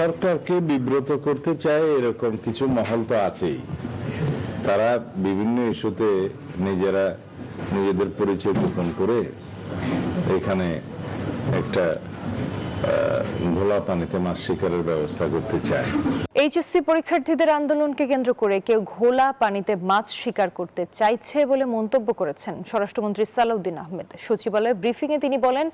সরকারকে বিব্রত করতে চায় এরকম কিছু মহল তো আছেই। তারা বিভিন্ন ইস্যুতে নিজেদের পরিচয় গোপন করে এখানে একটা ঘোলা পানিতে মাছ শিকারের ব্যবস্থা করতে চায়। এইচএসসি পরীক্ষার্থীদের আন্দোলনকে কেন্দ্র করে কেউ ঘোলা পানিতে মাছ শিকার করতে চাইছে বলে মন্তব্য করেছেন স্বরাষ্ট্রমন্ত্রী সালাউদ্দিন আহমেদ। সচিবালয়ে ব্রিফিংয়ে তিনি বলেন,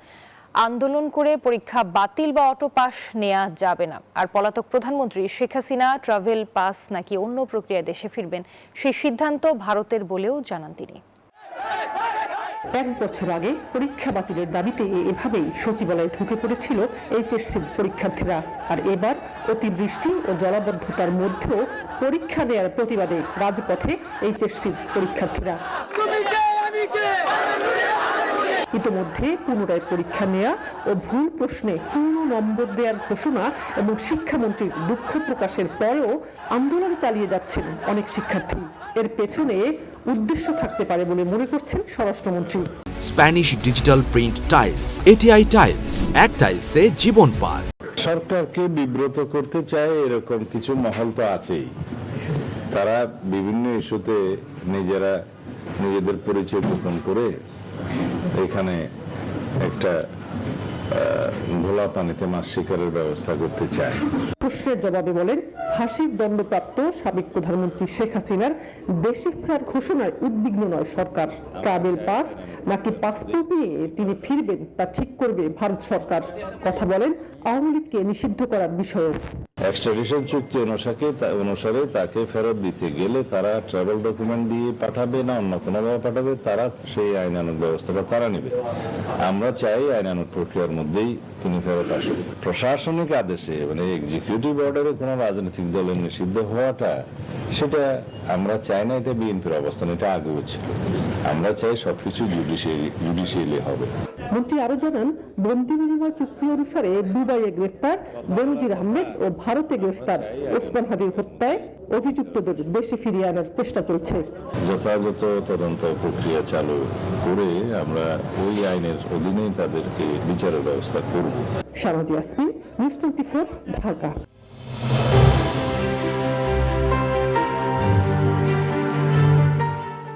আন্দোলন করে পরীক্ষা বাতিল বা অটো পাস নেওয়া যাবে না। আর পলাতক প্রধানমন্ত্রী শেখ হাসিনা ট্রাভেল পাস নাকি অন্য প্রক্রিয়ায় দেশে ফিরবেন, সেই সিদ্ধান্ত ভারতের বলেও জানান তিনি। 1 বছর আগে পরীক্ষা বাতিলের দাবিতে এভাবেই সচিবালয়ে ঢুকে পড়েছিল এইচএসসি পরীক্ষার্থীরা। আর এবার অতিবৃষ্টি ও জলাবদ্ধতার মধ্যেও পরীক্ষা নেয়ার প্রতিবাদে রাজপথে এইচএসসি পরীক্ষার্থীরা। ইতোমধ্যে পুনরায় পরীক্ষা নেওয়া ও ভুল প্রশ্নে পূর্ণ নম্বর দেওয়ার ঘোষণা এবং শিক্ষামন্ত্রীর দুঃখ প্রকাশের পরেও আন্দোলন চালিয়ে যাচ্ছেন অনেক শিক্ষার্থী। এর পেছনে উদ্দেশ্য থাকতে পারে বলে মনে করছেন স্বরাষ্ট্রমন্ত্রী। Spanish digital print tiles, ATI tiles, এক টাইলসে জীবন পার। সরকারকে বিব্রত করতে চায় এরকম কিছু মহল তো আছেই। তারা বিভিন্ন ইস্যুতে নিজেদের পরিচয় গোপন করে এখানে একটা ঘোলা পানিতে মাছ শিকারের ব্যবস্থা করতে চায়। প্রশ্নের জবাবে বলেন, ফাঁসির দণ্ডপ্রাপ্ত সাবেক প্রধানমন্ত্রী শেখ হাসিনার দেশে ফেরার ঘোষণায় উদ্বিগ্ন নয় সরকার। ট্রাভেল পাস নাকি পাসপোর্ট নিয়ে তিনি ফিরবেন তা ঠিক করবে ভারত সরকার। কথা বলেন আওয়ামী লীগকে নিষিদ্ধ করার বিষয়ে। এক্সট্রাডিশন চুক্তি অনুসারে তাকে ফেরত দিতে গেলে তারা ট্রাভেল ডকুমেন্ট দিয়ে পাঠাবে না অন্য কোনোভাবে পাঠাবে, তারা সেই আইনানুগ ব্যবস্থাটা তারা নেবে। আমরা চাই আইনানুগ প্রক্রিয়ার মধ্যেই তিনি ফেরত আসেন। প্রশাসনিক আদেশে মানে এক্সিকিউটিভ অর্ডারে কোনো রাজনৈতিক দলের নিষিদ্ধ হওয়াটা সেটা আমরা চাই না। এটা বিএনপির অবস্থান, এটা আগেও ছিল। আমরা চাই সবকিছু জুডিশিয়ালি হবে। মন্ত্রী আরো জানান, বন্দি বিনিময় চুক্তি অনুসারে দুবাইয়ে গ্রেফতার বেনজির আহমেদ ও ভারতে গ্রেফতার ওসমান হাদির হত্যায় অভিযুক্তদের দেশে ফিরিয়ে আনার চেষ্টা চলছে। যথাযথ তদন্ত প্রক্রিয়া চালু করে আমরা ওই আইনের অধীনেই তাদেরকে বিচারের ব্যবস্থা করব। শাহনাজ ইয়াসমিন, নিউজ 24, ঢাকা।